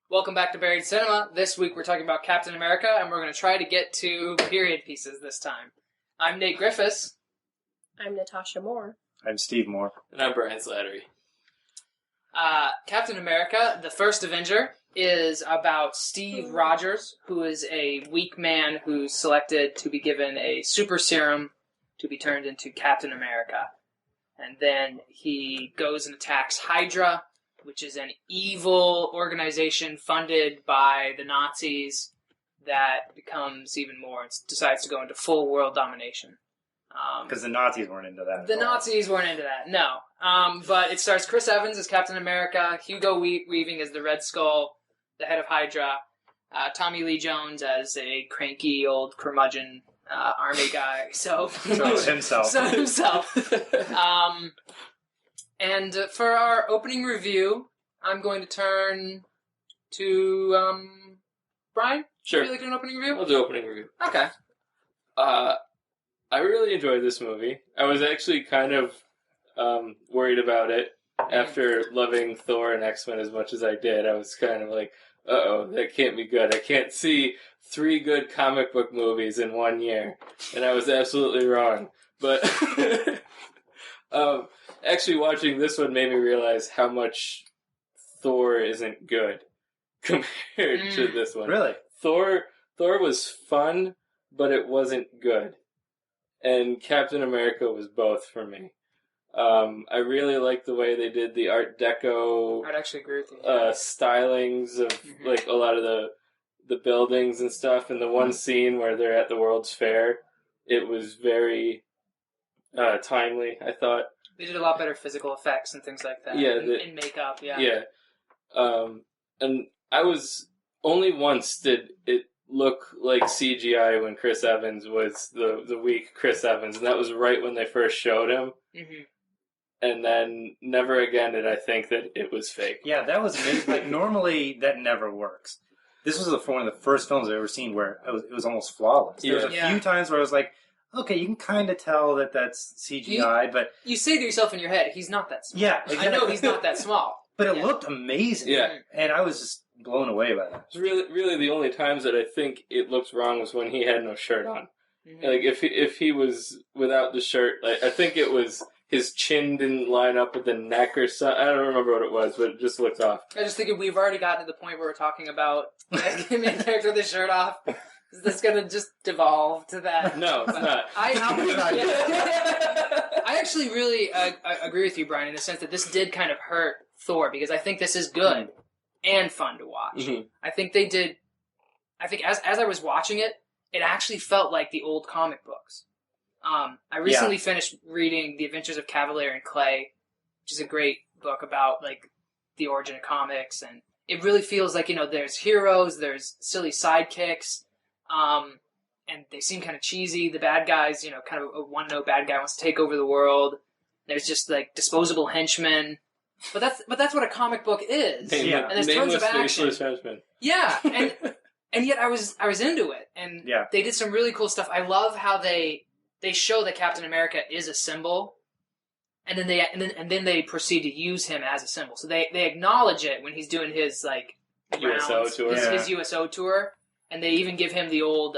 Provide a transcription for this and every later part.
Welcome back to Buried Cinema. This week we're talking about Captain America, and we're going to try to get to period pieces this time. I'm Nate Griffiths. I'm Natasha Moore. I'm Steve Moore. And I'm Brian Slattery. Captain America, the first Avenger, is about Steve Rogers, who is a weak man who's selected to be given a super serum to be turned into Captain America. And then he goes and attacks Hydra, which is an evil organization funded by the Nazis that becomes even more, and decides to go into full world domination. Because the Nazis weren't into that. The Nazis weren't into that, no. But it stars Chris Evans as Captain America, Hugo Weaving as the Red Skull, the head of Hydra, Tommy Lee Jones as a cranky old curmudgeon army guy. So himself. And for our opening review, I'm going to turn to Brian. Sure. Would you like to do an opening review? I'll do opening review. Okay. I really enjoyed this movie. I was actually kind of worried about it after loving Thor and X-Men as much as I did. I was kind of like, uh-oh, that can't be good. I can't see 3 good comic book movies in 1 year. And I was absolutely wrong. But actually watching this one made me realize how much Thor isn't good compared to this one. Really? Thor was fun, but it wasn't good. And Captain America was both for me. I really liked the way they did the Art Deco I'd actually agree with you. stylings of like a lot of the buildings and stuff. And the one scene where they're at the World's Fair, it was very timely, I thought. They did a lot better physical effects and things like that. Yeah, in makeup, yeah. Yeah. And I was... Only once did it look like CGI when Chris Evans was the weak Chris Evans, and that was right when they first showed him. Mm-hmm. And then never again did I think that it was fake. Yeah, that was amazing. Like, normally, that never works. This was one of the first films I've ever seen where it was almost flawless. There was a few times where I was like, okay, you can kind of tell that that's CGI, but... You say to yourself in your head, he's not that small. Yeah, exactly. I know he's not that small. But it looked amazing. Yeah. And I was just blown away by that. It's really the only times that I think it looked wrong was when he had no shirt on. Mm-hmm. Like, if he was without the shirt, like, I think it was his chin didn't line up with the neck or something. I don't remember what it was, but it just looked off. I just think we've already gotten to the point where we're talking about the main character with his shirt off. Is this going to just devolve to that? No, it's not. I actually really agree with you, Brian, in the sense that this did kind of hurt Thor, because I think this is good and fun to watch. Mm-hmm. I think they did... I think as I was watching it, it actually felt like the old comic books. I recently finished reading The Adventures of Cavalier and Clay, which is a great book about like the origin of comics, and it really feels like, there's heroes, there's silly sidekicks, and they seem kind of cheesy. The bad guys, kind of a one-note bad guy wants to take over the world. There's just like disposable henchmen. But that's what a comic book is. Yeah. And there's tons of action. Henchmen. Yeah, and yet I was into it. And they did some really cool stuff. I love how they show that Captain America is a symbol, and then they proceed to use him as a symbol. So they acknowledge it when he's doing his like USO rounds, tour. his USO tour, and they even give him the old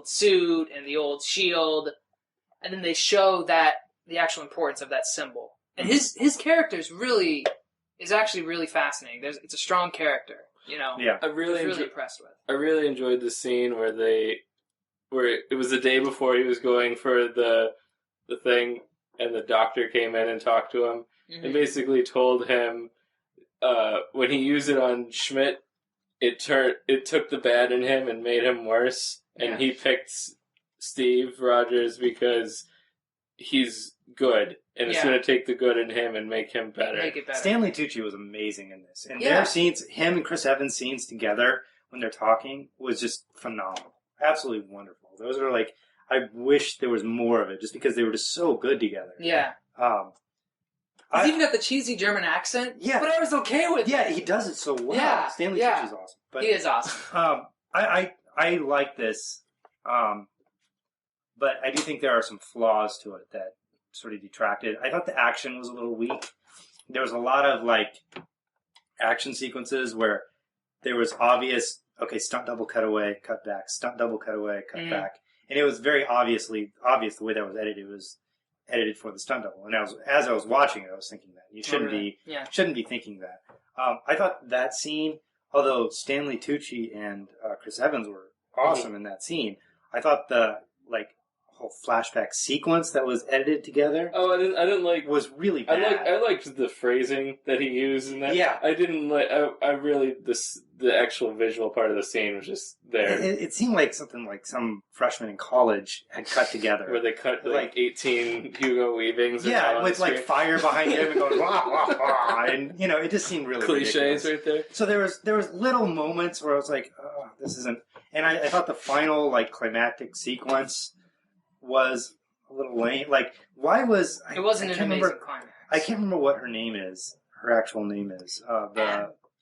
suit and the old shield, and then they show that the actual importance of that symbol. And his character is actually really fascinating. It's a strong character, Yeah, I was really impressed with. I really enjoyed the scene where it was the day before he was going for the thing, and the doctor came in and talked to him, and basically told him when he used it on Schmidt, it took the bad in him and made him worse, and he picked Steve Rogers because he's good, and it's going to take the good in him and make him better. Make it better. Stanley Tucci was amazing in this. And their scenes, him and Chris Evans' scenes together when they're talking, was just phenomenal. Absolutely wonderful. Those are like, I wish there was more of it, just because they were just so good together. Yeah. He's even got the cheesy German accent, but I was okay with it. Yeah, he does it so well. Yeah, Stanley Tucci's awesome. But, he is awesome. I like this But I do think there are some flaws to it that sort of detracted. I thought the action was a little weak. There was a lot of action sequences where there was obvious, stunt double cut away, cut back, stunt double cut away, cut back. And it was very obvious the way that was edited. It was edited for the stunt double. And as I was watching it, I was thinking that. You shouldn't be thinking that. I thought that scene, although Stanley Tucci and Chris Evans were awesome in that scene, I thought the whole flashback sequence that was edited together. Oh, I didn't like was really bad. I liked the phrasing that he used in that. Yeah, I didn't like. I really the actual visual part of the scene was just there. It seemed like something like some freshman in college had cut together, where they cut 18 Hugo Weavings. Yeah, with fire behind him and going wah wah wah, and it just seemed really cliches ridiculous. Right there. So there was little moments where I was like, oh, this isn't. And I thought the final climactic sequence was a little lame. Why was it wasn't an amazing climax? I can't remember what her name is. Her actual name is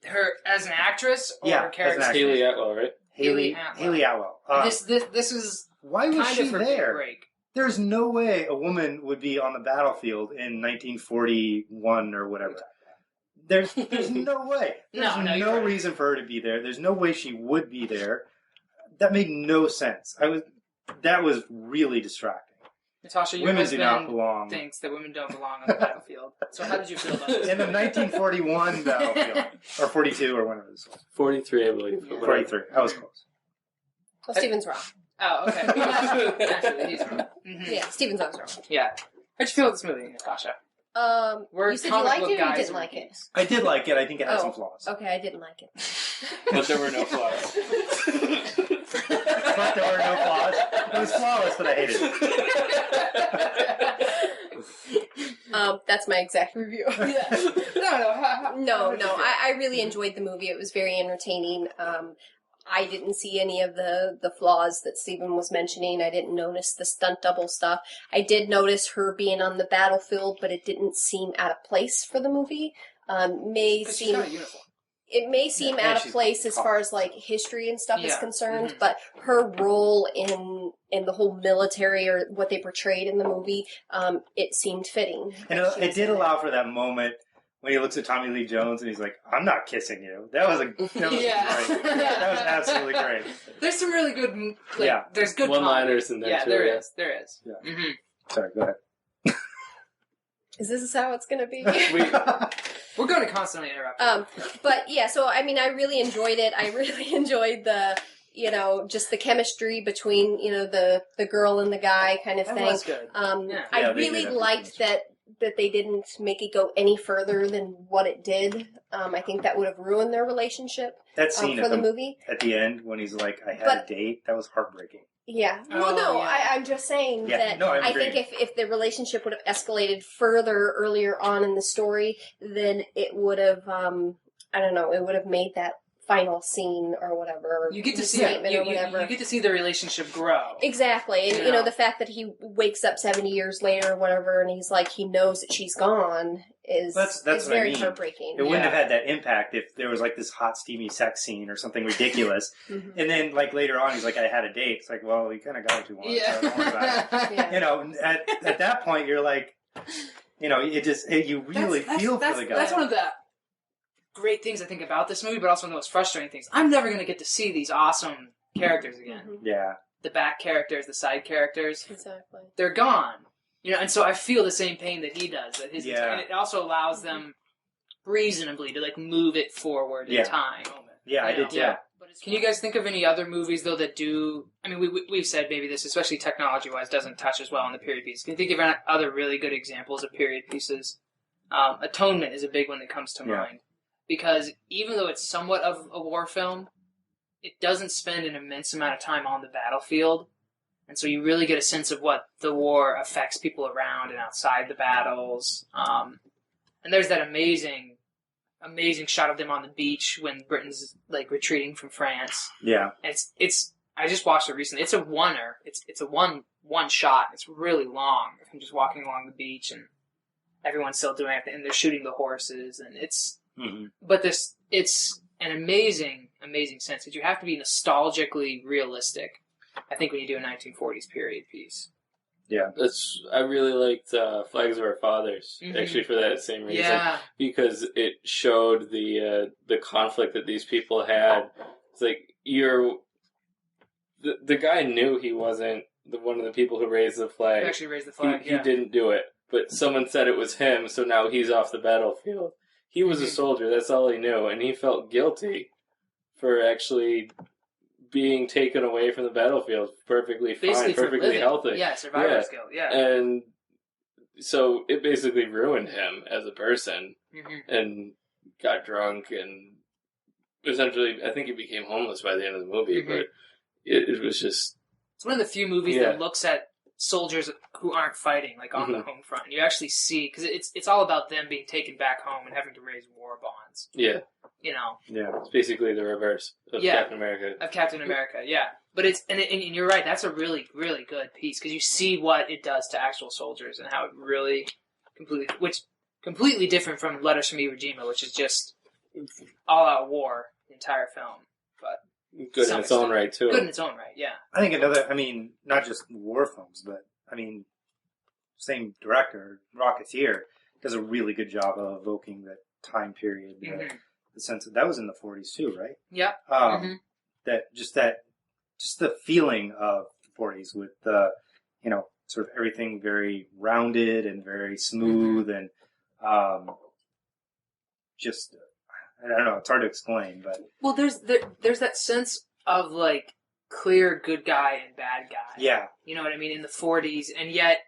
her as an actress or her character. Haley Atwell, right? Haley Atwell. This is why was she there? Break. There's no way a woman would be on the battlefield in 1941 or whatever. There's no way. There's no reason for her to be there. There's no way she would be there. That made no sense. That was really distracting. Natasha, your women do not husband belong. Thinks that women don't belong on the battlefield. So how did you feel about this? In the 1941 battlefield. Or 42 or whatever this was. 43, I believe. Yeah. 43. I was close. Well, Steven's wrong. Oh, okay. Naturally, he's wrong. Mm-hmm. Yeah, Steven's always wrong. Yeah. How'd you feel about this movie, Natasha? You said you liked it or you didn't like it? I did like it. I think it had some flaws. Okay, I didn't like it. But there were no flaws. But there were no flaws. It was flawless, but I hated it. That's my exact review. No. I really enjoyed the movie. It was very entertaining. I didn't see any of the flaws that Stephen was mentioning. I didn't notice the stunt double stuff. I did notice her being on the battlefield, but it didn't seem out of place for the movie. She's got a uniform. It may seem out of place as far as history and stuff is concerned, but her role in the whole military or what they portrayed in the movie, it seemed fitting. And it did allow for that moment when he looks at Tommy Lee Jones and he's like, "I'm not kissing you." That was great. That was absolutely great. There's some really good, there's good one-liners in there. Yeah, too, there is. Yeah. Mm-hmm. Sorry, go ahead. Is this how it's going to be? We're going to constantly interrupt. But yeah, so I mean, I really enjoyed it. I really enjoyed the, just the chemistry between, the girl and the guy kind of thing. That was good. I really liked that they didn't make it go any further than what it did. I think that would have ruined their relationship. That scene for the movie at the end when he's like, "I had a date," that was heartbreaking. Yeah. I'm just saying that I think if the relationship would have escalated further earlier on in the story, then it would have, it would have made that final scene or whatever. You get to see it. You get to see the relationship grow. Exactly. And, the fact that he wakes up 70 years later or whatever and he's like, he knows that she's gone is very heartbreaking. It wouldn't have had that impact if there was this hot, steamy sex scene or something ridiculous. Mm-hmm. And then later on, he's like, "I had a date." It's like, well, you kind of got what you want. Yeah. So don't worry about it. At that point, you're like, you really feel for the guy. That's one of the great things I think about this movie, but also one of the most frustrating things. I'm never going to get to see these awesome characters again. Mm-hmm. Yeah. The back characters, the side characters. Exactly. They're gone. And so I feel the same pain that he does. And it also allows them reasonably to move it forward in time. Yeah, I did too. Yeah. Can you guys think of any other movies though that do? I mean, we've said maybe this, especially technology-wise, doesn't touch as well on the period piece. Can you think of any other really good examples of period pieces? Atonement is a big one that comes to mind because even though it's somewhat of a war film, it doesn't spend an immense amount of time on the battlefield. And so you really get a sense of what the war affects people around and outside the battles. And there's that amazing shot of them on the beach when Britain's retreating from France. Yeah. And it's I just watched it recently. It's a oneer. It's a one shot. It's really long. I'm just walking along the beach and everyone's still doing it and they're shooting the horses and it's but it's an amazing sense that you have to be nostalgically realistic I think when you do a 1940s period piece. Yeah. I really liked Flags of Our Fathers, actually, for that same reason. Yeah. Because it showed the conflict that these people had. It's like, the guy knew he wasn't one of the people who raised the flag. Who actually raised the flag, He didn't do it. But someone said it was him, so now he's off the battlefield. He was a soldier, that's all he knew, and he felt guilty for actually being taken away from the battlefield perfectly fine, perfectly healthy. Yeah, survivor's guilt, yeah. And so it basically ruined him as a person, and got drunk, and essentially, I think he became homeless by the end of the movie, but it was just... It's one of the few movies that looks at soldiers who aren't fighting, like on the home front. And you actually see, because it's all about them being taken back home and having to raise war bonds. Yeah. You know? Yeah. It's basically the reverse of Captain America. Of Captain America, yeah. But it's, and you're right, that's a really, really good piece, because you see what it does to actual soldiers and how it really completely different from Letters from Iwo Jima, which is just all-out war, the entire film. But good in its own right, too. Good in its own right, yeah. I think not just war films, but, same director, Rocketeer, does a really good job of evoking that time period, the sense that was in the 40s too, right? Yeah. Just the feeling of the 40s with the, sort of everything very rounded and very smooth and, just, I don't know, it's hard to explain, but... Well, there's that sense of, like, clear good guy and bad guy. Yeah. You know what I mean? In the 40s, and yet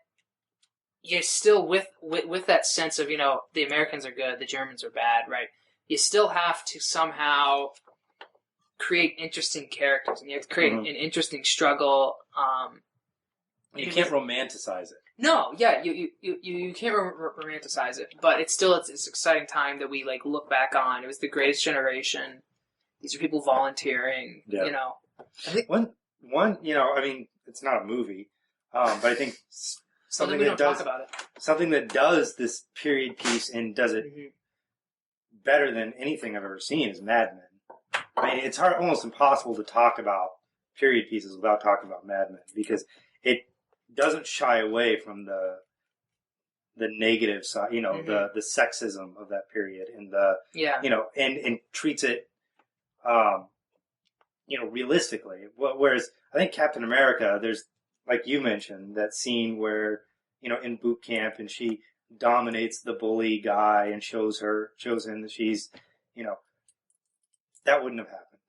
you're still with that sense of, the Americans are good, the Germans are bad, right? You still have to somehow create interesting characters, and you have to create an interesting struggle. You can't romanticize it. No, yeah, you can't romanticize it, but it's an exciting time that we like look back on. It was the greatest generation. These are people volunteering. Yeah. I think one, it's not a movie, but I think something we that don't does talk about it. Something that does this period piece and does it better than anything I've ever seen is Mad Men. I mean, it's almost impossible to talk about period pieces without talking about Mad Men, because it doesn't shy away from the negative side, the sexism of that period, and and treats it, realistically. Whereas I think Captain America, there's, like you mentioned, that scene where, in boot camp and she dominates the bully guy and shows him that she's, that wouldn't have happened.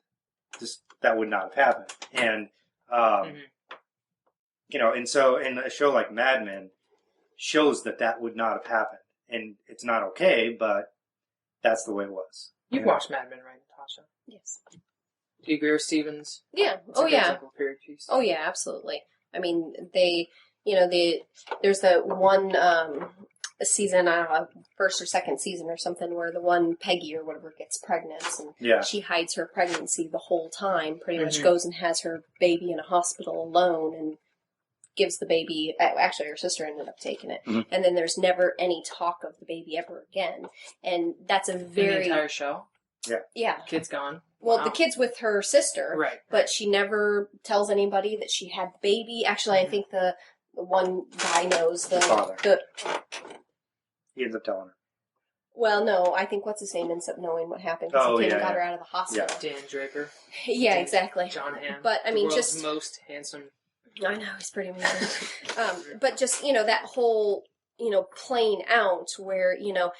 That would not have happened. And, and so in a show like Mad Men shows that would not have happened. And it's not okay, but that's the way it was. You've watched Mad Men, right, Natasha? Yes. Do you agree with Stevens? Yeah. Period piece. Oh yeah, absolutely. I mean, there's that one season, I don't know, first or second season or something, where the one Peggy or whatever gets pregnant, and she hides her pregnancy the whole time. Pretty much goes and has her baby in a hospital alone, and gives the baby. Actually, her sister ended up taking it, and then there's never any talk of the baby ever again. And that's a very the entire show. Yeah. Kid's gone. Well, Wow. the kid's with her sister, right? But she never tells anybody that she had the baby. Actually, I think the one guy knows the father. He ends up telling her. Well, no, I think what's his name ends up knowing what happened because he came and got her out of the hospital. Yeah. Dan Draper. Yeah, exactly. John Hamm. But I mean, the world's just most handsome. I know he's pretty amazing. But just that whole playing out where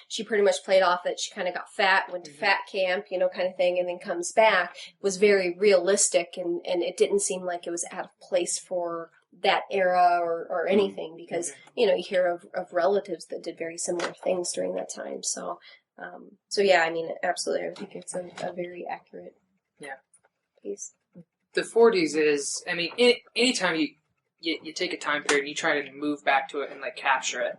she pretty much played off that she kind of got fat, went to fat camp, kind of thing, and then comes back was very realistic, and it didn't seem like it was out of place for that era or anything, because you hear of relatives that did very similar things during that time. So yeah, I mean, absolutely, I think it's a very accurate piece. The 40s is, I mean, anytime you take a time period and you try to move back to it and like capture it,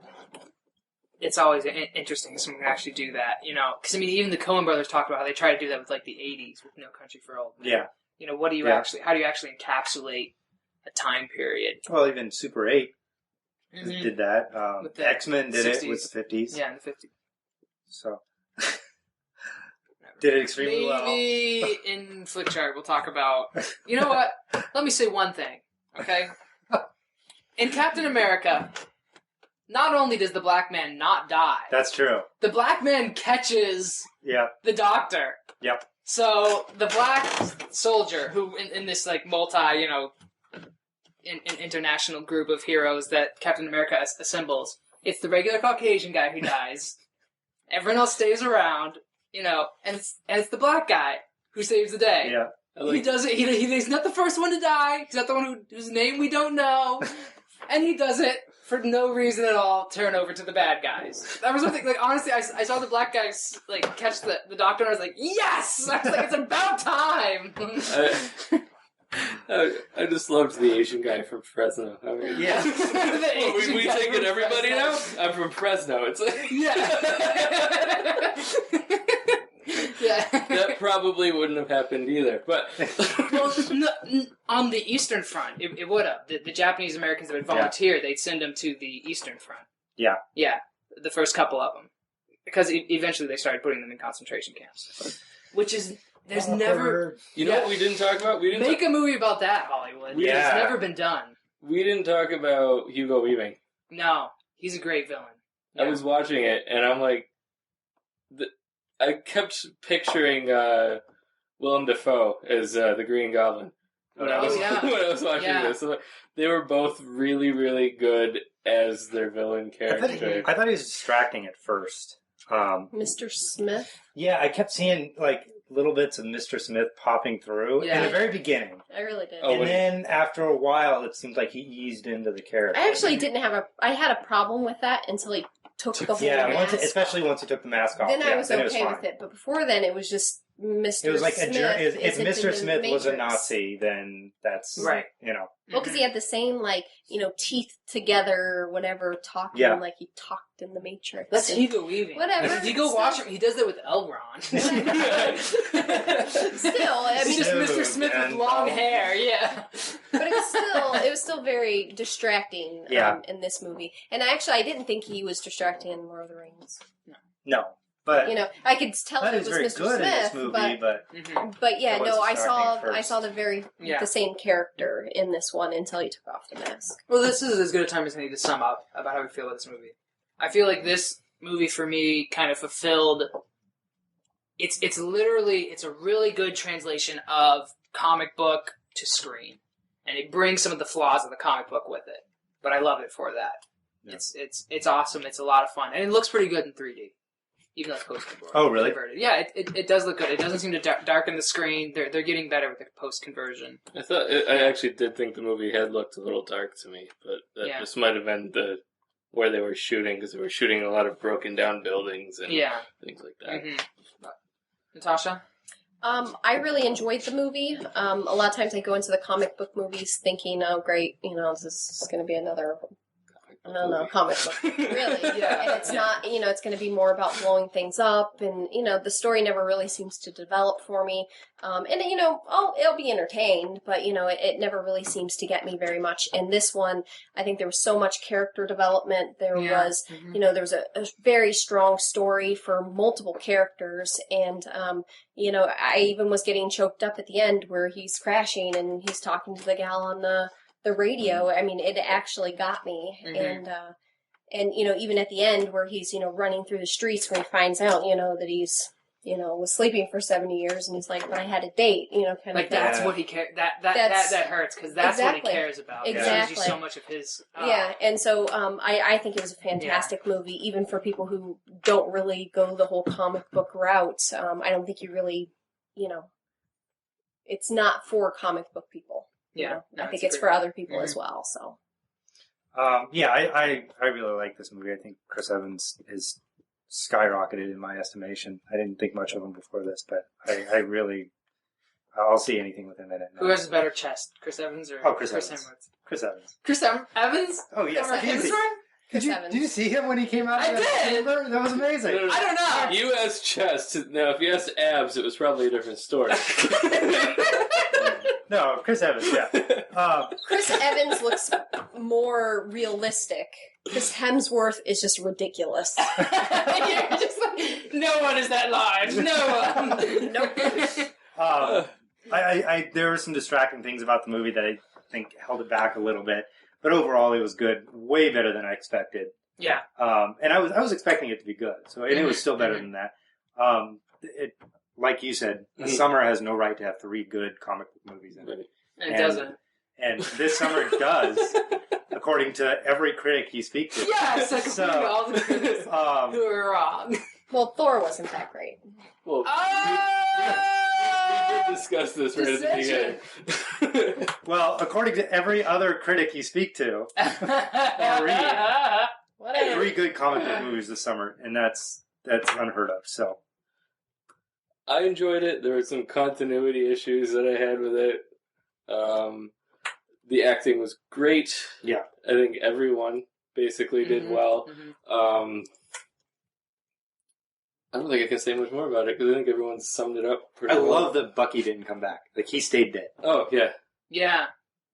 it's always interesting if someone can actually do that, because I mean, even the Coen brothers talked about how they try to do that with like the 80s with No Country for Old Men. Yeah. What do you how do you actually encapsulate a time period? Well, even Super 8 did that. With the X-Men did 60s. it with the 50s. Yeah, in the 50s. So did it extremely Maybe in Flick Chart we'll talk about. You know what? Let me say one thing. Okay? In Captain America, not only does the black man not die, That's true. the black man catches the doctor. Yep. So the black soldier, who in this like multi, international group of heroes that Captain America assembles, it's the regular Caucasian guy who dies. Everyone else stays around, and it's the black guy who saves the day. Yeah. He does it. He's not the first one to die. He's not the one whose name we don't know, and he does it for no reason at all. Turn over to the bad guys. That was one thing. Like honestly, I saw the black guys like catch the doctor, and I was like, yes! I was like, it's about time. I just loved the Asian guy from Fresno. I mean, Yeah. we taking everybody now? I'm from Fresno. It's like Yeah. That probably wouldn't have happened either. But well, on the Eastern Front, it would have. The Japanese Americans that would volunteer, they'd send them to the Eastern Front. Yeah. Yeah, the first couple of them. Because eventually they started putting them in concentration camps. Which is... There's never... You know what we didn't talk about? We didn't Make a movie about that, Hollywood. Yeah. It's never been done. We didn't talk about Hugo Weaving. No, he's a great villain. I was watching it, and I'm like... I kept picturing Willem Dafoe as the Green Goblin when I was watching this. So they were both really, really good as their villain character. I thought he was distracting at first. Mr. Smith? Yeah, I kept seeing, like, little bits of Mr. Smith popping through in the very beginning. I really did. And then, after a while, it seemed like he eased into the character. I actually I had a problem with that until he took the whole mask especially once he took the mask off. Then I was okay with it, but before then it was just Mr. Smith. It was like if Mr. Smith was a Matrix. Nazi, then that's, right. Well, because he had the same, teeth together or whatever, talking like he talked in the Matrix. That's Hugo Weaving. Whatever. If you go watch him, he does that with Elrond. Still, I mean... He's just Mr. Smith with long hair, yeah. But it was still very distracting in this movie. And actually, I didn't think he was distracting in Lord of the Rings. No. But I could tell it was very Mr. good Smith, in this movie, but yeah, it was no, I distracting saw the same character in this one until he took off the mask. Well, this is as good a time as any to sum up about how we feel about this movie. I feel like this movie for me kind of fulfilled. It's a really good translation of comic book to screen, and it brings some of the flaws of the comic book with it. But I love it for that. Yeah. It's awesome. It's a lot of fun, and it looks pretty good in 3D. Even though it's post-converted. Oh, really? Yeah, it does look good. It doesn't seem to darken the screen. They're getting better with the post-conversion. I actually did think the movie had looked a little dark to me, but that just might have been where they were shooting, because they were shooting a lot of broken down buildings and things like that. Mm-hmm. Natasha? I really enjoyed the movie. A lot of times I go into the comic book movies thinking, oh great, this is going to be another... comic book. Really. And it's not, it's going to be more about blowing things up, and, the story never really seems to develop for me. And, it'll be entertained, but, it never really seems to get me very much. And this one, I think there was so much character development. There was, there was a very strong story for multiple characters, and, I even was getting choked up at the end where he's crashing and he's talking to the gal on the radio. I mean, it actually got me. Mm-hmm. And even at the end where he's, running through the streets when he finds out, that he's, was sleeping for 70 years, and he's like, but I had a date, kind of. That's what he cares. That hurts, because that's what he cares about. Exactly. It shows you so much of his... Yeah, and so I think it was a fantastic movie, even for people who don't really go the whole comic book route. I don't think you really, it's not for comic book people. Yeah, I think it's for other people as well. So, I really like this movie. I think Chris Evans is skyrocketed in my estimation. I didn't think much of him before this, but I'll see anything with him in it. Who has a better chest, Chris Evans or Chris Evans? Chris Evans. Chris Evans? Oh yes, Did you see him when he came out? I did. That was amazing. I don't know. You asked chest. Now, if you asked abs, it was probably a different story. No, Chris Evans, yeah. Chris Evans looks more realistic. Chris Hemsworth is just ridiculous. You're just like, no one is that large. No one. Nope. There were some distracting things about the movie that I think held it back a little bit. But overall, it was good. Way better than I expected. Yeah. And I was expecting it to be be good. And it was still better than that. Like you said, the summer has no right to have 3 good comic book movies in it. And it doesn't. And this summer does, according to every critic you speak to. Yes, according to all the critics who are wrong. Well, Thor wasn't that great. Well, we did discuss this right at the beginning. Well, according to every other critic you speak to, or read, Whatever. 3 good comic book movies this summer, and that's unheard of. So I enjoyed it. There were some continuity issues that I had with it. The acting was great. Yeah. I think everyone basically did well. I don't think I can say much more about it because I think everyone summed it up pretty well. I love that Bucky didn't come back. Like, he stayed dead. Oh, yeah. Yeah.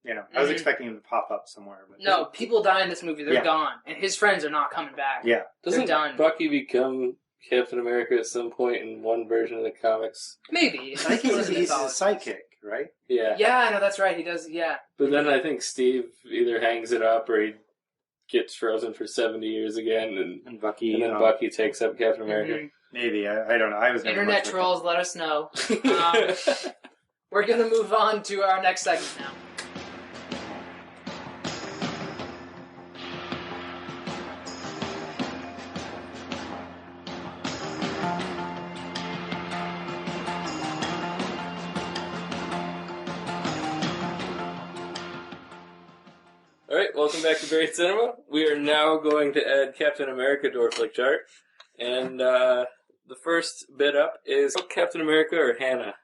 You know, I was expecting him to pop up somewhere. But No, people die in this movie. They're gone. And his friends are not coming back. Yeah. Doesn't done. Bucky become Captain America at some point in one version of the comics? Maybe. I think he's his sidekick, right? Yeah. Yeah, no, that's right. He does, yeah. But then I think Steve either hangs it up or he gets frozen for 70 years again, And Bucky. and then Bucky takes up Captain America. Maybe. I don't know. I was never Internet much trolls, let us know. We're going to move on to our next segment now. Alright, welcome back to Buried Cinema. We are now going to add Captain America to our flick chart. And the first bit up is Captain America or Hannah.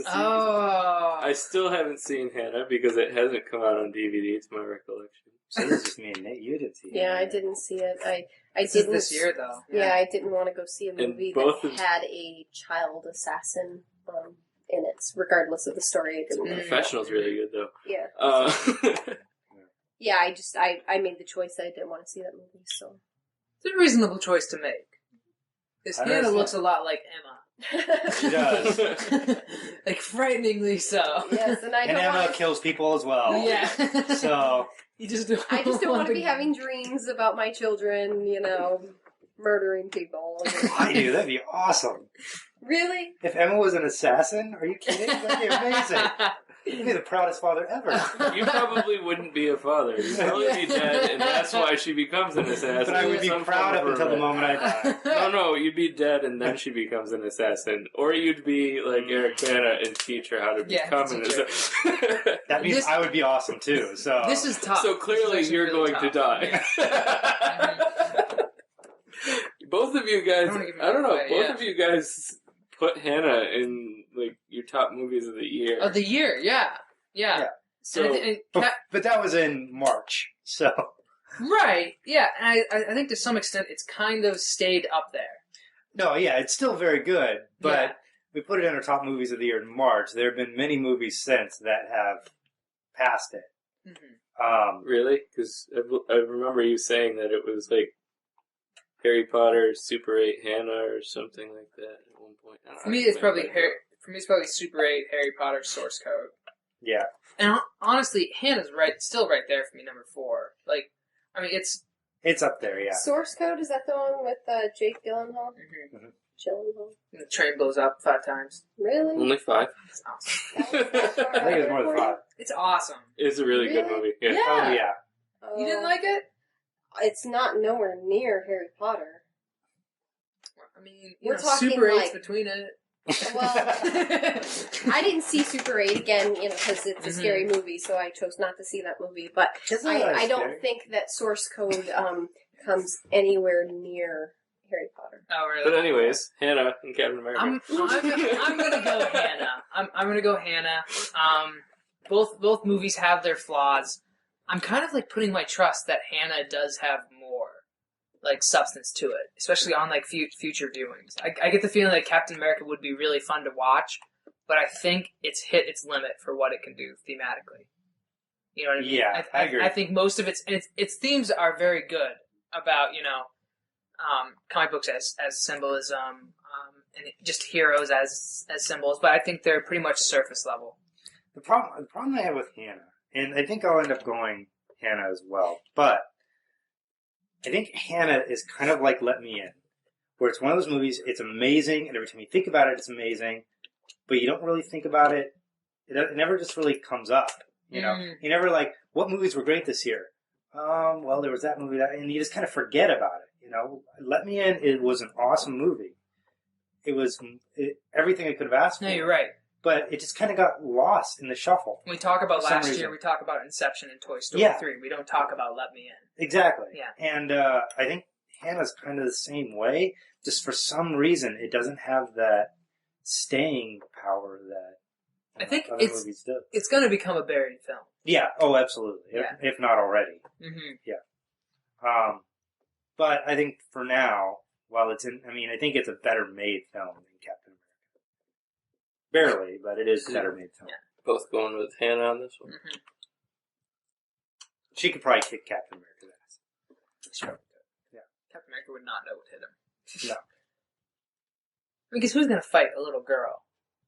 I still haven't seen Hannah because it hasn't come out on DVD, to my recollection. So this is just me and Nate. You didn't see it. Yeah, I didn't see it. I This didn't. is this year, though. Yeah, I didn't want to go see a movie both that had a child assassin in it, regardless of the story. It didn't. Professional's really good, though. Yeah. Yeah, I made the choice that I didn't want to see that movie, so. It's a reasonable choice to make. Because Hannah looks a lot like Emma. She does. Like, frighteningly so. Yes, and And Emma kills people as well. Yeah. So You just don't I just don't want to be having dreams about my children, murdering people. I do. That'd be awesome. Really? If Emma was an assassin, are you kidding? That'd be amazing. You'd be the proudest father ever. You probably wouldn't be a father. You'd probably be dead, and that's why she becomes an assassin. But I would be Some proud form up of until the revenge. moment I die. No, you'd be dead, and then she becomes an assassin. Or you'd be like Eric Bana and teach her how to become an teach her. assassin. That means I would be awesome too. So This is tough. So clearly This is you're really going to tough. die. Both of you guys, I don't know, both of you guys put Hannah in like your top movies of the year. Of the year, yeah. So, but that was in March. So right, yeah. And I think to some extent it's kind of stayed up there. no, yeah, it's still very good. But we put it in our top movies of the year in March. There have been many movies since that have passed it. Mm-hmm. really? Because I remember you saying that it was like Harry Potter, Super 8 Hannah, or something like that at one point. For me, it's probably Super 8, Harry Potter, Source Code. Yeah. And honestly, Hannah's still right there for me, number 4. Like, I mean, It's up there, yeah. Source Code, is that the one with Jake Gyllenhaal? mm-hmm. Gyllenhaal? The train blows up 5 times. Really? Only 5. It's awesome. I think it's more than 5. It's awesome. It's a really good movie. Yeah. Oh, yeah. Oh, You didn't like it? It's not nowhere near Harry Potter. I mean, We're talking Super 8's like- between it. Well, I didn't see Super 8 again, because it's a scary movie, so I chose not to see that movie. But I don't think that Source Code comes anywhere near Harry Potter. Oh, really? But anyways, Hannah and Captain America. I'm gonna go Hannah. I'm gonna go Hannah. Both movies have their flaws. I'm kind of like putting my trust that Hannah does have more like substance to it, especially on like future viewings. I get the feeling that Captain America would be really fun to watch, but I think it's hit its limit for what it can do thematically. You know what I mean? Yeah, I agree. I think most of its themes are very good about comic books as symbolism and just heroes as symbols, but I think they're pretty much surface level. The problem I have with Hannah, And I think I'll end up going Hannah as well. But I think Hannah is kind of like Let Me In, where it's one of those movies, it's amazing, and every time you think about it, it's amazing, but you don't really think about it. It never just really comes up, you know? You never like, what movies were great this year? Well, there was that movie, and you just kind of forget about it, you know? Let Me In, it was an awesome movie. It was everything I could have asked for. No, you're right. But it just kind of got lost in the shuffle. When we talk about last year, we talk about Inception and Toy Story 3. We don't talk about Let Me In. Exactly. Yeah. And I think Hannah's kind of the same way. Just for some reason, it doesn't have that staying power that I think other movies do. It's going to become a buried film. Yeah. Oh, absolutely. Yeah. If not already. Mm-hmm. Yeah. But I think for now, while it's in, I mean, I think it's a better made film than Captain America. Barely, but it is a better made film. Yeah. Both going with Hannah on this one. Mm-hmm. She could probably kick Captain America's ass. Sure. Yeah. Captain America would not know what hit him. No. Because who's going to fight a little girl?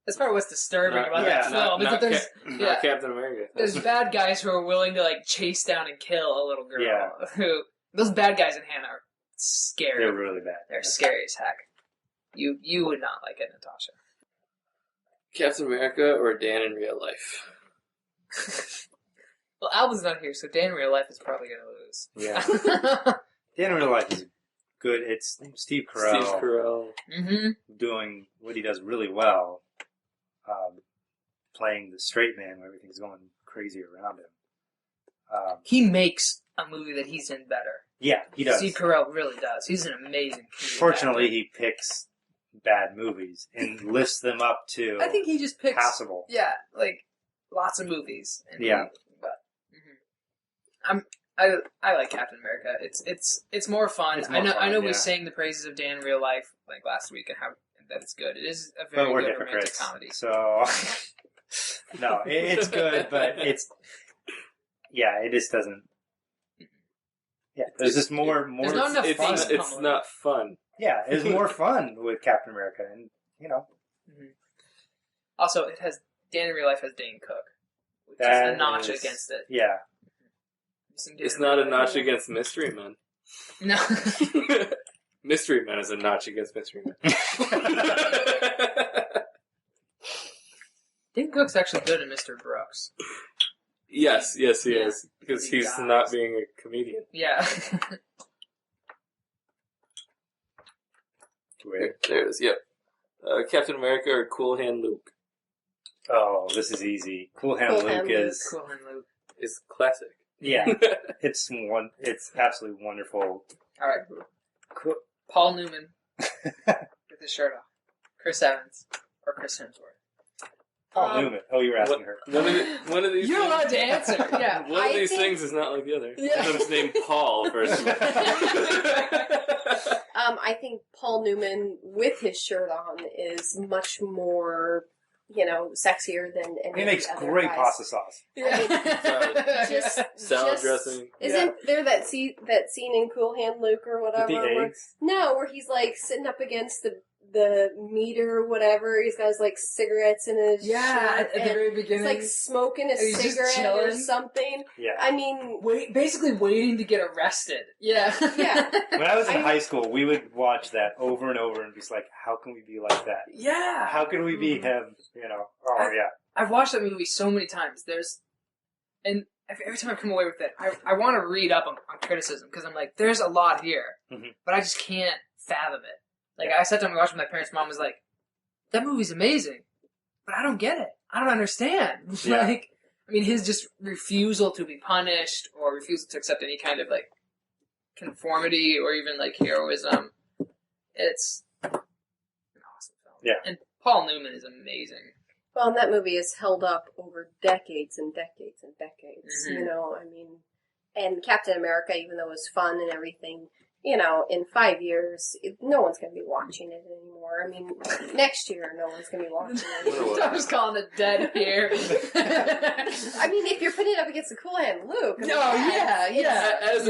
That's probably what's disturbing about that film. Is that there's not Captain America. There's bad guys who are willing to like chase down and kill a little girl. Yeah. Those bad guys in Hannah are scary. They're really bad. They're scary as heck. You would not like it, Natasha. Captain America or Dan in real life? Well, Alba's not here, so Dan in real life is probably going to lose. Yeah. Dan in real life is good. It's Steve Carell. Mm-hmm. Doing what he does really well. Playing the straight man when everything's going crazy around him. He makes a movie that he's in better. Yeah, he does. Steve Carell really does. He's an amazing Fortunately, actor. he picks bad movies and lifts them up to I think he just picks passable. Yeah, like lots of movies. And yeah, I like Captain America. It's more fun. It's more fun, I know yeah. we sang the praises of Dan in real life like last week and how that it's good. It is a very we're good hypocrites, romantic comedy. So no, it's good, but it just doesn't. Yeah, there's just more. There's not enough fun. It's not fun. Yeah, it's more fun with Captain America, and Mm-hmm. Also, it has Dan in real life has Dane Cook, which is a notch against it. Yeah, it's not a notch against Mystery Men. No, Mystery Men is a notch against Mystery Men. Dane Cook's actually good in Mr. Brooks. Yes, he is. Because he's not being a comedian. Yeah. There it is, yep. Captain America or Cool Hand Luke? Oh, this is easy. Cool Hand Luke is classic. Yeah. It's absolutely wonderful. Alright. Cool. Paul Newman with his shirt off. Chris Evans or Chris Hemsworth. Paul Newman. Oh, you were asking her. One of these You're allowed to answer. Yeah. One of these things is not like the other. Yeah. One of them's named Paul, first of all. I think Paul Newman with his shirt on is much more, sexier than any He makes of the other great guys. pasta sauce. Just salad dressing. Isn't there that scene in Cool Hand Luke or whatever? With the eggs? Where he's like sitting up against the meter or whatever. He's got his like cigarettes in his shirt. At the very beginning. He's like smoking a He's just cigarette or chilling. something. Yeah. I mean, basically waiting to get arrested. Yeah. Yeah. When I was in high school, we would watch that over and over and be like, how can we be like that? Yeah. How can we be him? Oh, yeah. I've watched that movie so many times. And every time I come away with it, I want to read up on criticism because I'm like, there's a lot here, but I just can't fathom it. Like, I sat down and watched with my parents. Mom was like, that movie's amazing, but I don't get it. I don't understand. Yeah. Like, I mean, his just refusal to be punished or refusal to accept any kind of, like, conformity or even, like, heroism. It's an awesome film. Yeah. And Paul Newman is amazing. well, and that movie is held up over decades and decades and decades. Mhm. And Captain America, even though it was fun and everything, in 5 years, no one's going to be watching it anymore. I mean, next year, no one's going to be watching it. I was calling it dead here. I mean, if you're putting it up against the Cool Hand Luke, I mean, As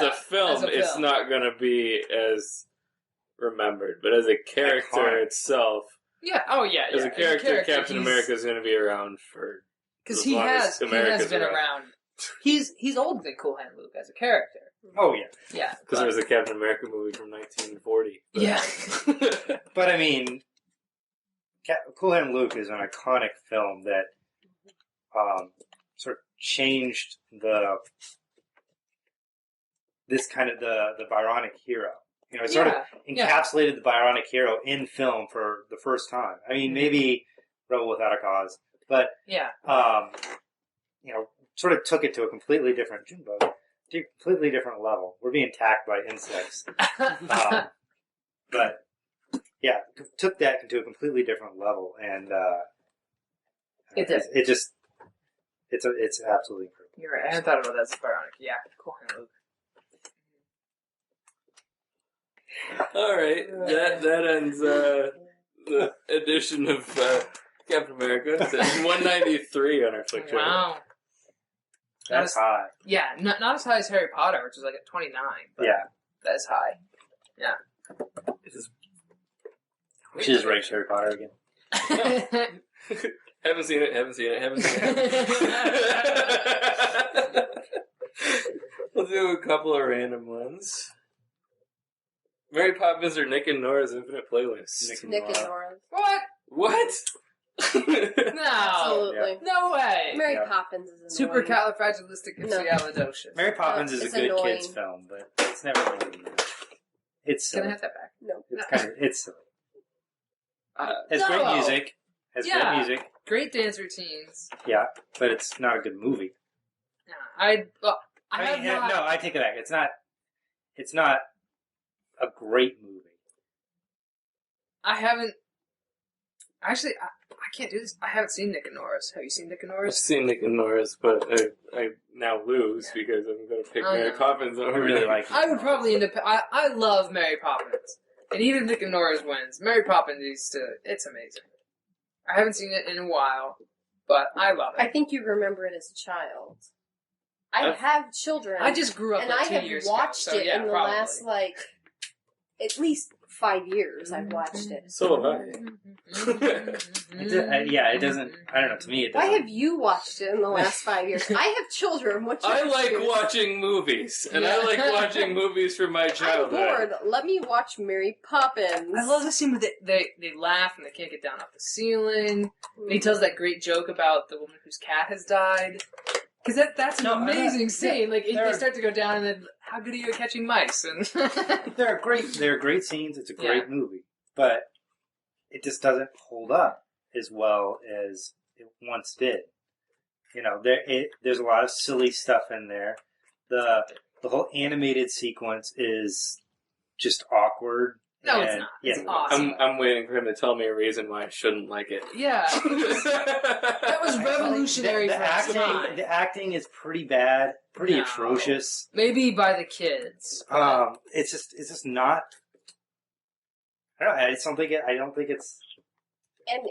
a film, it's film. not going to be as remembered. But as a character Iconic. itself, Yeah. Oh, yeah. as a character, Captain America is going to be around for Because as he long as has America's been around. He's older than Cool Hand Luke as a character. Oh yeah, Yeah, Because there was a Captain America movie from 1940. But. Yeah. but I mean, Cool Hand Luke is an iconic film that sort of changed this kind of the Byronic hero. You know, it sort of encapsulated the Byronic hero in film for the first time. I mean, maybe Rebel Without a Cause, but Yeah. You know, sort of took it to a completely different level. We're being attacked by insects, but yeah, took that to a completely different level, and it's absolutely incredible. You're right. I hadn't thought about that as Byronic. Yeah, Cool Hand Luke. All right, that ends the edition of Captain America. It's at 193 on our Flick Tracker. Wow. That's high. Yeah, not as high as Harry Potter, which is like at 29. But Yeah, that's high. Yeah. we should just rank Harry Potter again. Haven't seen it. We'll do a couple of random ones. Mary Poppins or Nick and Nora's Infinite Playlist? Nick and Nora. What? No. Absolutely. No way. Mary Poppins is annoying. Supercalifragilisticexpialidocious. Mary Poppins is a it's good annoying. kids film, but it's never really good. It's Can I silly. have that back? No. It's silly. Has No. great music. Great music. Great dance routines. Yeah, but it's not a good movie. I take it back. It's not a great movie. I haven't. Actually, I can't do this. I haven't seen Nick and Nora's. Have you seen Nick and I've Nora's? seen Nick and Nora's, but I now lose because I'm going to pick Mary Poppins over. I really like it. I would probably end up. I love Mary Poppins, and even if Nick and Nora's wins, Mary Poppins it's amazing. I haven't seen it in a while, but I love it. I think you remember it as a child. I have children. I just grew up and like I 2 have years watched ago, so it yeah, in the probably. last at least 5 years. I've watched it. So have I. It doesn't. I don't know. To me, it Why doesn't. have you watched it in the last 5 years? I have children. What you I like do? watching movies, and I like watching movies from my I'm childhood. bored. Let me watch Mary Poppins. I love the scene where they laugh and they can't get down off the ceiling. And he tells that great joke about the woman whose cat has died. Because that's an amazing scene. Like they start to go down, and then how good are you at catching mice? And They're great scenes. It's a great movie, but it just doesn't hold up as well as it once did. You know, there's a lot of silly stuff in there. The whole animated sequence is just awkward. no, it's not. Yeah, It's awesome. I'm waiting for him to tell me a reason why I shouldn't like it. Yeah, that was revolutionary for its time. The acting is pretty bad, pretty atrocious. Maybe by the kids. It's just not. I don't think it's. And,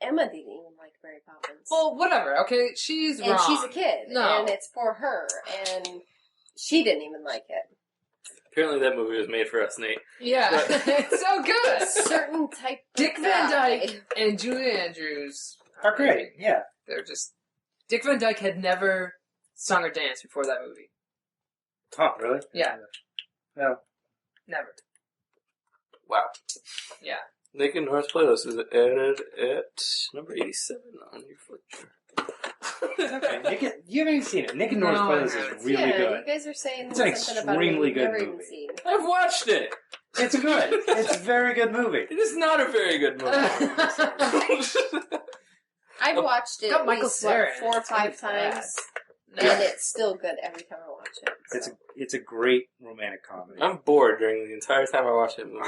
Emma didn't even like Mary Poppins. Well, whatever. Okay, she's and wrong. she's a kid. No. And it's for her. And she didn't even like it. Apparently that movie was made for us, Nate. Yeah, it's so good. Certain type Dick of Van guy. Dyke and Julie Andrews Are great. Yeah. They're just. Dick Van Dyke had never sung or danced before that movie. Oh, really? Yeah. No. Never. Wow. Yeah. Nick and Nora's Playlist is added at number 87 on your Flick Tracker. Okay. You haven't even seen it. Nick and Nora's Playlist is really You good. guys are saying It's an something about it extremely you've good never even movie. seen. I've watched it. It's good. It's a very good movie. It is not a very good movie. I've watched it Got at Michael least, Cera in 4 or it. It's gonna 5 be bad. times. Yeah. And it's still good every time I watch it. So. It's a great romantic comedy. I'm bored during the entire time I watch that movie.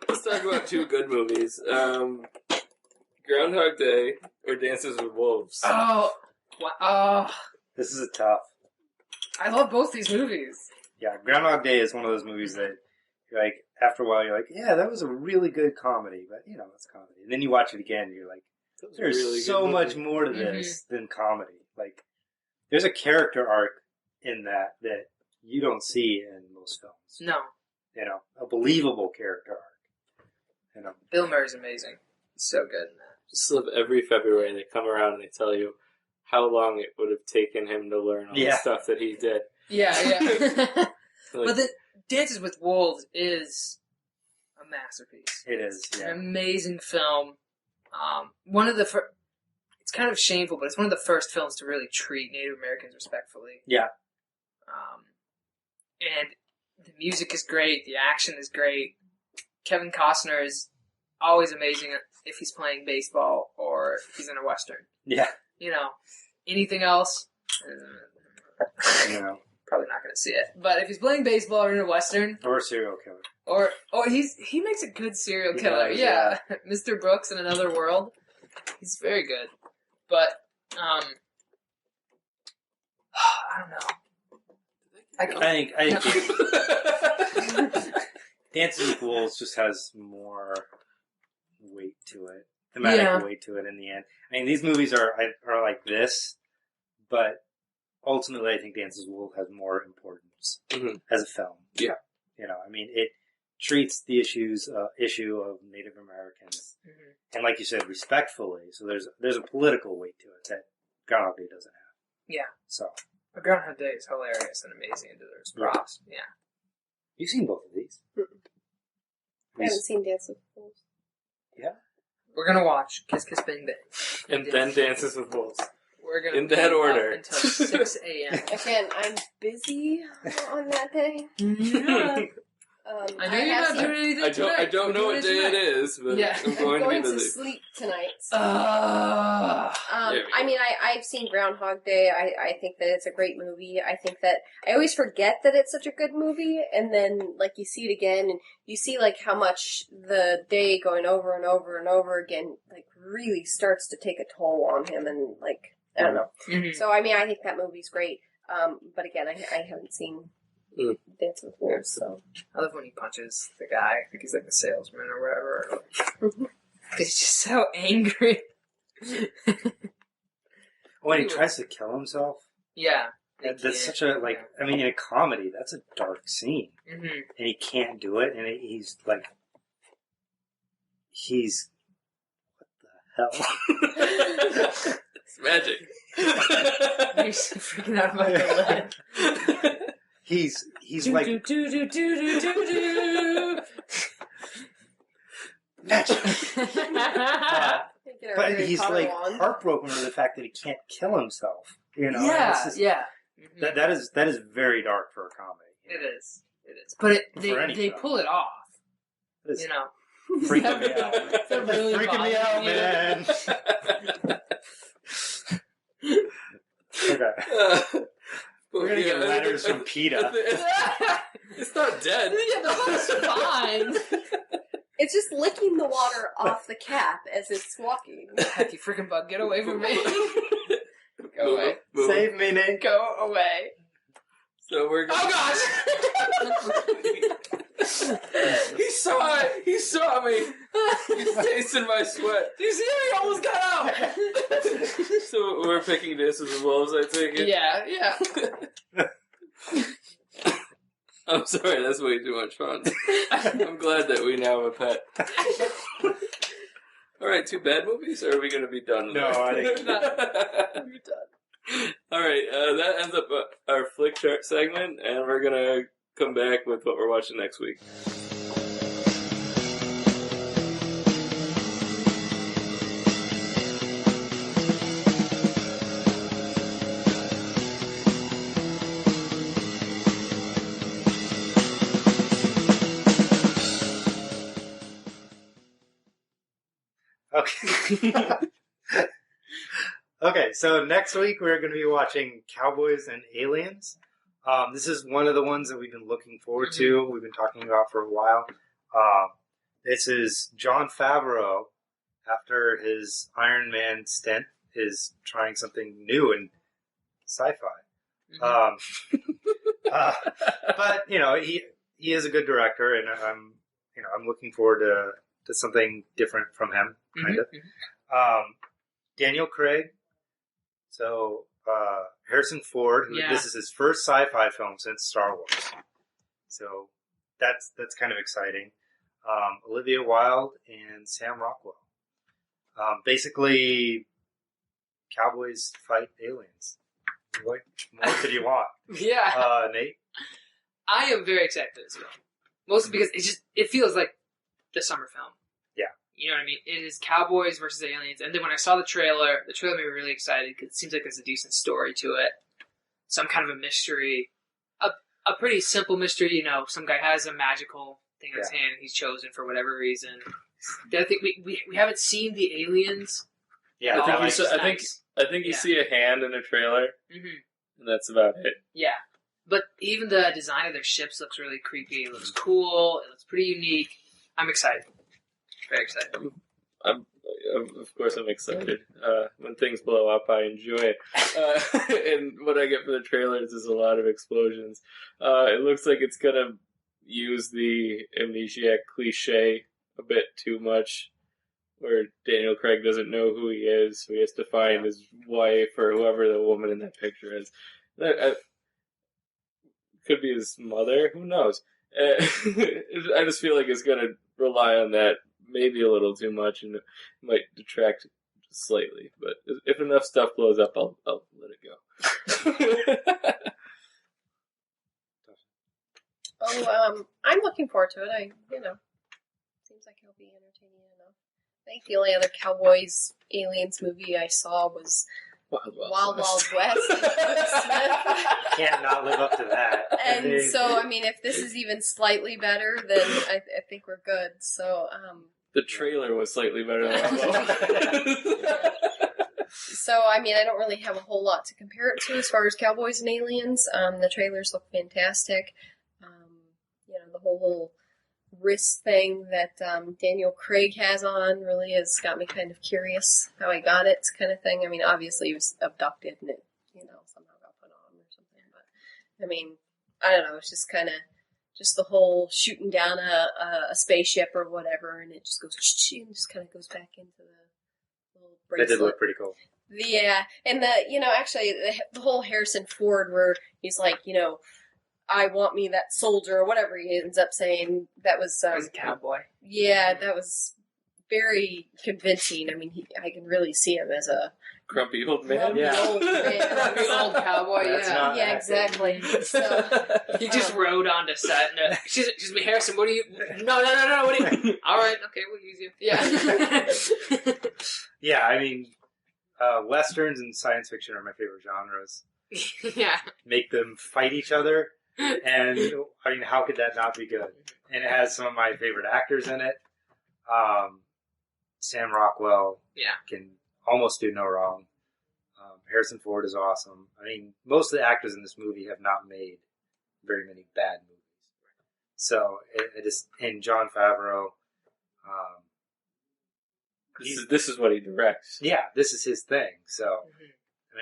Let's talk about 2 good movies. Groundhog Day or Dances with Wolves. Oh. This is a tough. I love both these movies. Yeah, Groundhog Day is one of those movies that, you're like, after a while, you're like, yeah, that was a really good comedy, but it's comedy. And then you watch it again, and you're like, there's really so good much movie. more to this than comedy. Like, there's a character arc in that you don't see in most films. No. A believable character arc. Bill Murray's amazing. He's so good in that. Just love every February they come around and they tell you, how long it would have taken him to learn all the stuff that he did. Yeah. But Dances with Wolves is a masterpiece. It is, yeah. An amazing film. One of the it's kind of shameful, but it's one of the first films to really treat Native Americans respectfully. Yeah. And the music is great. The action is great. Kevin Costner is always amazing if he's playing baseball or if he's in a Western. Yeah. Anything else? Probably not going to see it. But if he's playing baseball or in a Western... Or a serial killer. Or he makes a good serial killer. Yeah. Mr. Brooks in Another World. He's very good. But, I don't know. I think Dances with Wolves just has more weight to it. Thematic weight to it in the end. I mean, these movies are like this, but ultimately I think Dances with Wolves has more importance as a film. Yeah. I mean, it treats the issue of Native Americans, and like you said, respectfully. So there's a political weight to it that Groundhog Day doesn't have. Yeah. So Groundhog Day is hilarious and amazing, and there's props. Yeah. You've seen both of these. I haven't seen Dances with Wolves. Yeah. We're gonna watch Kiss Kiss Bang Bang, and then Dances with Wolves. We're gonna in that order up until 6 a.m. Again, I'm busy on that day. Yeah. I know you're not doing anything tonight. I don't know what day it is, but I'm going to sleep tonight. So. I mean, I've seen Groundhog Day. I think that it's a great movie. I think that I always forget that it's such a good movie, and then like you see it again, and you see like how much the day going over and over and over again like really starts to take a toll on him, and like I don't know. Mm-hmm. So I mean, I think that movie's great. But again, I haven't seen Dance with Wolves, so. I love when he punches the guy. I think he's like the salesman or whatever. He's just so angry. When he tries to kill himself? Yeah. That's such a, I mean, in a comedy, that's a dark scene. Mm-hmm. And he can't do it, and he's like, what the hell? It's magic. You're so freaking out about the lead. He's like magic. But he's like heartbroken over the fact that he can't kill himself. Yeah, yeah. Mm-hmm. That is very dark for a comedy. It is. But they pull it off. Freaking me out. Really freaking me out, man. Okay. We're gonna get letters from PETA. It's not dead. Yeah, the boat's fine. It's just licking the water off the cap as it's walking. Heck, you freaking bug, get away from me. Go away. Save me, Nick. Go away. So we're gonna... Oh gosh! He saw it! He saw me! He's tasting my sweat. Do you see him? He almost got out! So we're picking Dances with Wolves, I take it? Yeah. I'm sorry, that's way too much fun. I'm glad that we now have a pet. Alright, 2 bad movies, or are we going to be done? No, I think we're done. Alright, that ends up our Flick Chart segment, and we're going to come back with what we're watching next week. Okay. Okay, so next week we're going to be watching Cowboys and Aliens. This is one of the ones that we've been looking forward to. We've been talking about for a while. This is Jon Favreau, after his Iron Man stint, is trying something new in sci-fi. But he is a good director, and I'm looking forward to something different from him, kind of. Daniel Craig. So, Harrison Ford, this is his first sci-fi film since Star Wars. So, that's kind of exciting. Olivia Wilde and Sam Rockwell. Basically, cowboys fight aliens. What more could you want? Yeah. Nate? I am very excited for this film. Mostly because it feels like the summer film. Yeah. You know what I mean? It is cowboys versus aliens. And then when I saw the trailer made me really excited because it seems like there's a decent story to it. Some kind of a mystery. A pretty simple mystery, you know, some guy has a magical thing in his hand and he's chosen for whatever reason. I think we haven't seen the aliens. Yeah, I think you see a hand in a trailer, and that's about it. Yeah. But even the design of their ships looks really creepy. It looks cool. It looks pretty unique. I'm excited. Very excited. Of course, I'm excited. When things blow up, I enjoy it. And what I get for the trailers is a lot of explosions. It looks like it's going to use the amnesiac cliche a bit too much, where Daniel Craig doesn't know who he is, so he has to find his wife or whoever the woman in that picture is. Could be his mother. Who knows? I just feel like it's going to rely on that maybe a little too much, and it might detract slightly. But if enough stuff blows up, I'll let it go. I'm looking forward to it. Seems like it'll be entertaining enough. I think the only other Cowboys Aliens movie I saw was Wild West. Can't not live up to that. And if this is even slightly better, then I think we're good. So, the trailer was slightly better than that. So, I don't really have a whole lot to compare it to as far as Cowboys and Aliens. The trailers look fantastic. The whole wrist thing that Daniel Craig has on really has got me kind of curious how he got it, kind of thing. Obviously he was abducted and it, somehow got put on or something. But, I don't know. It's just kind of the whole shooting down a spaceship or whatever, and it just goes and just kind of goes back into the little bracelet. That did look pretty cool. Yeah, and actually the whole Harrison Ford where he's like, I want me that soldier, or whatever he ends up saying. That was as a cowboy. Yeah, that was very convincing. I can really see him as a grumpy old man. Grumpy old cowboy. Yeah, exactly. So he just rode onto set. And, excuse me, Harrison. What are you? No. What are you? All right, okay, we'll use you. Yeah. Yeah, westerns and science fiction are my favorite genres. Yeah. Make them fight each other. And how could that not be good? And it has some of my favorite actors in it. Sam Rockwell can almost do no wrong. Harrison Ford is awesome. Most of the actors in this movie have not made very many bad movies. So and Jon Favreau. This is what he directs. Yeah, this is his thing. So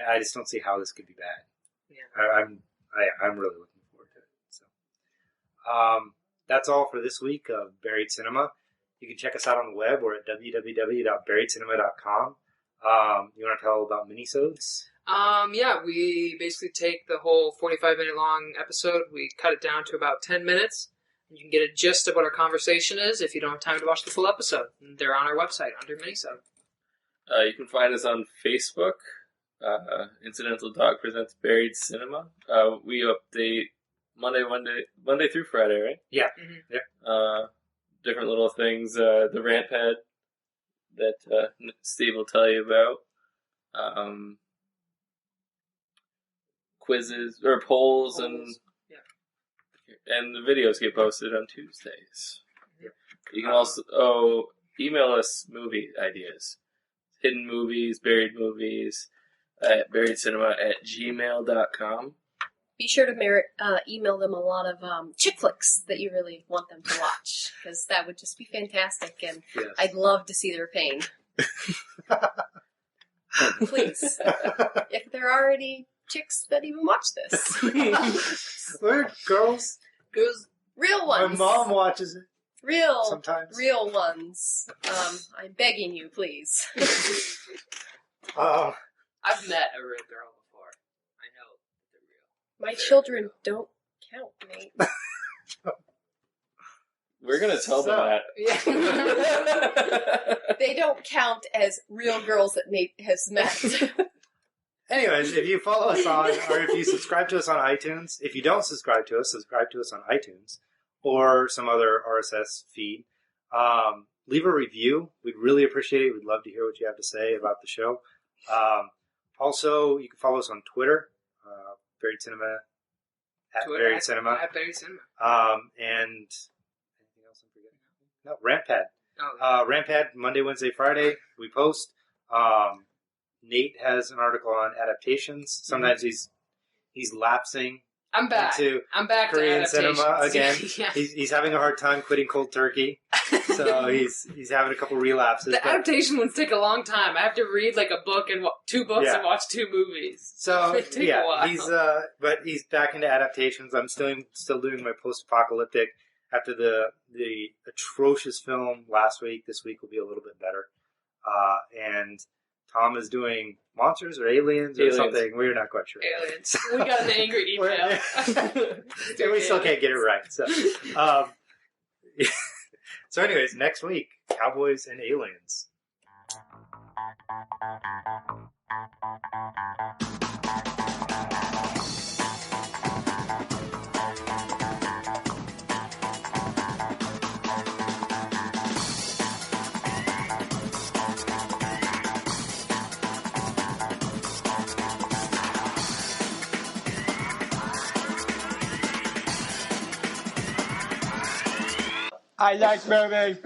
I just don't see how this could be bad. Yeah. I'm really looking forward to it. So, that's all for this week of Buried Cinema. You can check us out on the web. We're at www.buriedcinema.com. You want to tell about minisodes? We basically take the whole 45-minute long episode, we cut it down to about 10 minutes, and you can get a gist of what our conversation is if you don't have time to watch the full episode. They're on our website under minisode. You can find us on Facebook. Incidental Dog presents Buried Cinema. We update Monday through Friday, right? Yeah. Mm-hmm. Yeah. Different little things. The rant pad that Steve will tell you about. Quizzes or polls. And the videos get posted on Tuesdays. Yep. You can also email us movie ideas. Hidden movies, buried movies at buriedcinema@gmail.com. Be sure to email them a lot of chick flicks that you really want them to watch, because that would just be fantastic, and yes. I'd love to see their pain. Please. If there are any chicks that even watch this. We're girls. Real ones. My mom watches it. Sometimes. Real ones. I'm begging you, please. I've met a real girl before. I know they're real. My children don't count, Nate. We're going to tell them that. Yeah. They don't count as real girls that Nate has met. Anyways, if you follow us on, or if you subscribe to us on iTunes, if you don't subscribe to us on iTunes or some other RSS feed. Leave a review. We'd really appreciate it. We'd love to hear what you have to say about the show. Also, you can follow us on Twitter, Buried Cinema, at Twitter, Buried Cinema. At Buried Cinema. And anything else I'm forgetting? No, Rantpad. Oh. Rantpad, Monday, Wednesday, Friday, we post. Nate has an article on adaptations. Sometimes he's lapsing I'm back. into I'm back Korean to cinema again. Yeah. He's having a hard time quitting cold turkey, so he's having a couple relapses. The but- adaptation ones take a long time. I have to read like a book and two books Yeah. and watch two movies. So It take a while. he's back into adaptations. I'm still doing my post-apocalyptic after the atrocious film last week. This week will be a little bit better, and Tom is doing monsters or aliens or something. We're not quite sure. Aliens. We got an angry email. And we still can't get it right. So, so anyways, next week, Cowboys and Aliens. I like movies.